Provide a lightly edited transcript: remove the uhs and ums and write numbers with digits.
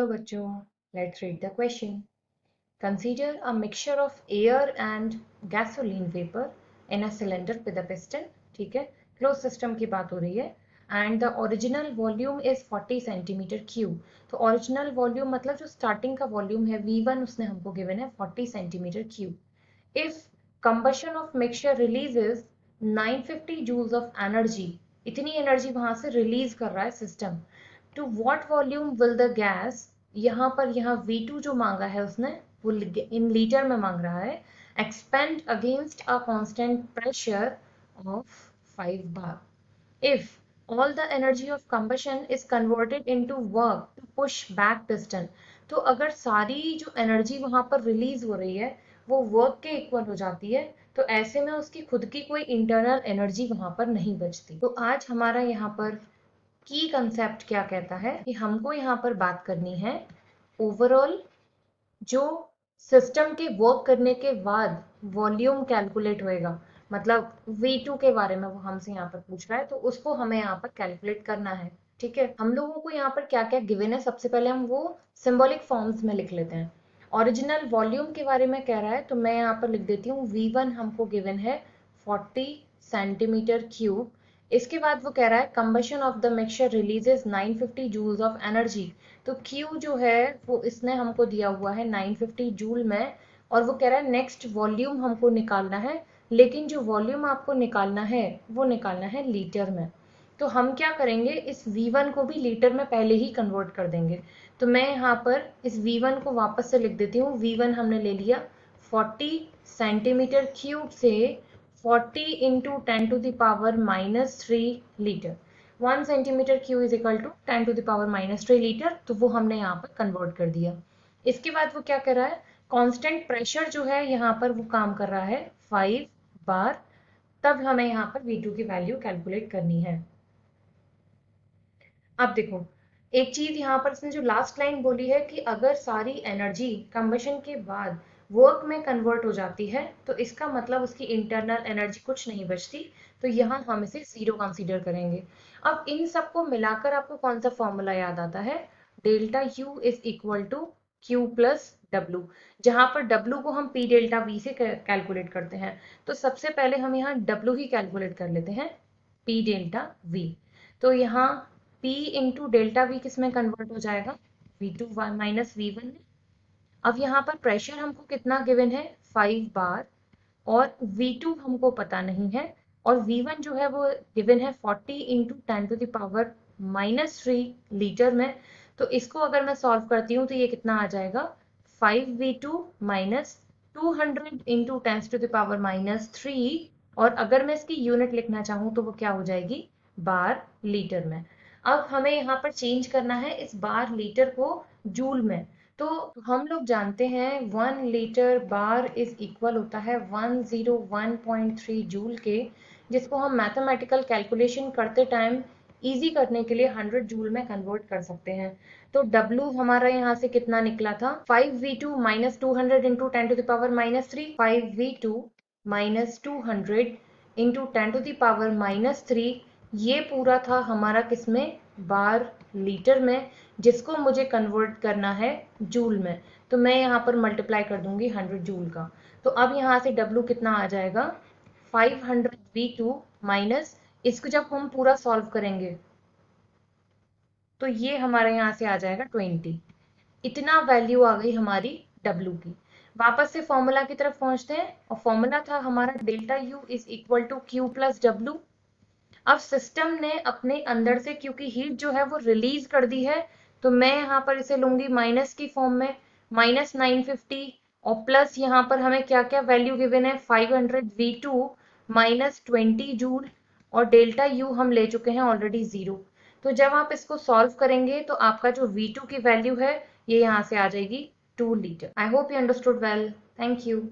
Hello बच्चों, let's read the question. Consider a mixture of air and gasoline vapor in a cylinder with a piston. ठीक है, closed system की बात हो रही है. And the original volume is 40 centimeter cube. तो original volume मतलब जो starting का volume है V1 उसने हमको given है 40 centimeter cube. If combustion of mixture releases 950 joules of energy, इतनी एनर्जी वहां से रिलीज कर रहा है system. To what volume will the gas, यहाँ पर यहाँ V2 जो मांगा है उसने वो इन लीटर में मांग रहा है, expand against a constant pressure of 5 bar. If all the energy of combustion is converted into work to push back piston, तो अगर सारी जो एनर्जी वहां पर रिलीज हो रही है वो वर्क के इक्वल हो जाती है, तो ऐसे में उसकी खुद की कोई इंटरनल एनर्जी वहां पर नहीं बचती. तो आज हमारा यहाँ पर की कंसेप्ट क्या कहता है कि हमको यहाँ पर बात करनी है ओवरऑल जो सिस्टम के वर्क करने के बाद वॉल्यूम कैलकुलेट होएगा, मतलब V2 के बारे में वो हमसे यहाँ पर पूछ रहा है, तो उसको हमें यहाँ पर कैलकुलेट करना है. ठीक है, हम लोगों को यहाँ पर क्या क्या गिवन है सबसे पहले हम वो सिंबॉलिक फॉर्म्स में लिख लेते हैं. ओरिजिनल वॉल्यूम के बारे में कह रहा है तो मैं यहाँ पर लिख देती हूँ V1 हमको गिवन है 40 सेंटीमीटर क्यूब. इसके बाद वो कह रहा है combustion of the mixture releases 950 joules of energy. तो Q जो है वो इसने हमको दिया हुआ है 950 जूल में, और वो कह रहा है नेक्स्ट वॉल्यूम हमको निकालना है, लेकिन जो वॉल्यूम आपको निकालना है वो निकालना है लीटर में. तो हम क्या करेंगे, इस V1 को भी लीटर में पहले ही कन्वर्ट कर देंगे. तो मैं यहाँ पर इस V1 को वापस से लिख देती हूँ. V1 हमने ले लिया 40 सेंटीमीटर क्यूब से 40 into 10 to the power minus 3 litre. 1 centimetre cube is equal to 10 to the power minus 3 litre. तो वो हमने यहाँ पर कन्वर्ट कर दिया. इसके बाद वो क्या कर रहा है, कांस्टेंट प्रेशर जो है यहाँ पर वो काम कर रहा है 5 bar. तब हमें यहाँ पर V2 की वैल्यू कैलकुलेट करनी है. अब देखो एक चीज यहाँ पर इसने जो लास्ट लाइन बोली है कि अगर सारी एनर्जी कंबशन के बाद वर्क में कन्वर्ट हो जाती है तो इसका मतलब उसकी इंटरनल एनर्जी कुछ नहीं बचती, तो यहाँ हम इसे जीरो कंसीडर करेंगे. अब इन सबको मिलाकर आपको कौन सा फॉर्मूला याद आता है, delta U is equal to Q plus W, जहां पर W को हम P डेल्टा V से कैलकुलेट करते हैं. तो सबसे पहले हम यहाँ W ही कैलकुलेट कर लेते हैं, P डेल्टा V. तो यहाँ P इंटू डेल्टा V किस में कन्वर्ट हो जाएगा, V2 माइनस V1 में. अब यहाँ पर प्रेशर हमको कितना गिवन है 5 bar, और V2 हमको पता नहीं है, और V1 जो है वो गिवन है 40 into 10 to the power minus 3 litre में. तो इसको अगर मैं सॉल्व करती हूँ तो ये कितना आ जाएगा 5V2 minus 200 into 10 to the power minus 3, और अगर मैं इसकी यूनिट लिखना चाहूँ तो वो क्या हो जाएगी बार लीटर में. अब हमें यहाँ पर चेंज करना है इस बार लीटर को जूल में. तो हम लोग जानते हैं 1 लीटर बार इज इक्वल होता है 101.3 जूल के, जिसको हम मैथमेटिकल कैलकुलेशन करते टाइम इजी करने के लिए 100 जूल में कन्वर्ट कर सकते हैं. तो W हमारा यहाँ से कितना निकला था 5V2 minus 200 into 10 to the power minus 3, 5V2 minus 200 into 10 to the power minus 3. ये पूरा था हमारा किसमें बार लीटर में, जिसको मुझे कन्वर्ट करना है जूल में. तो मैं यहाँ पर मल्टीप्लाई कर दूंगी 100 जूल का. तो अब यहाँ से W कितना आ जाएगा 500V2 माइनस, इसको जब हम पूरा सॉल्व करेंगे तो ये हमारे यहाँ से आ जाएगा 20. इतना वैल्यू आ गई हमारी W की. वापस से फॉर्मूला की तरफ पहुंचते हैं, और फॉर्मूला था हमारा delta U is equal to Q plus W. अब सिस्टम ने अपने अंदर से क्योंकि हीट जो है वो रिलीज कर दी है, तो मैं यहाँ पर इसे लूंगी माइनस की फॉर्म में, माइनस 950, और प्लस यहाँ पर हमें क्या क्या वैल्यू गिवन है 500V2 माइनस 20 जूल, और डेल्टा U हम ले चुके हैं ऑलरेडी 0. तो जब आप इसको सॉल्व करेंगे तो आपका जो V2 की वैल्यू है ये यहाँ से आ जाएगी 2 litre. I hope you understood well. Thank you.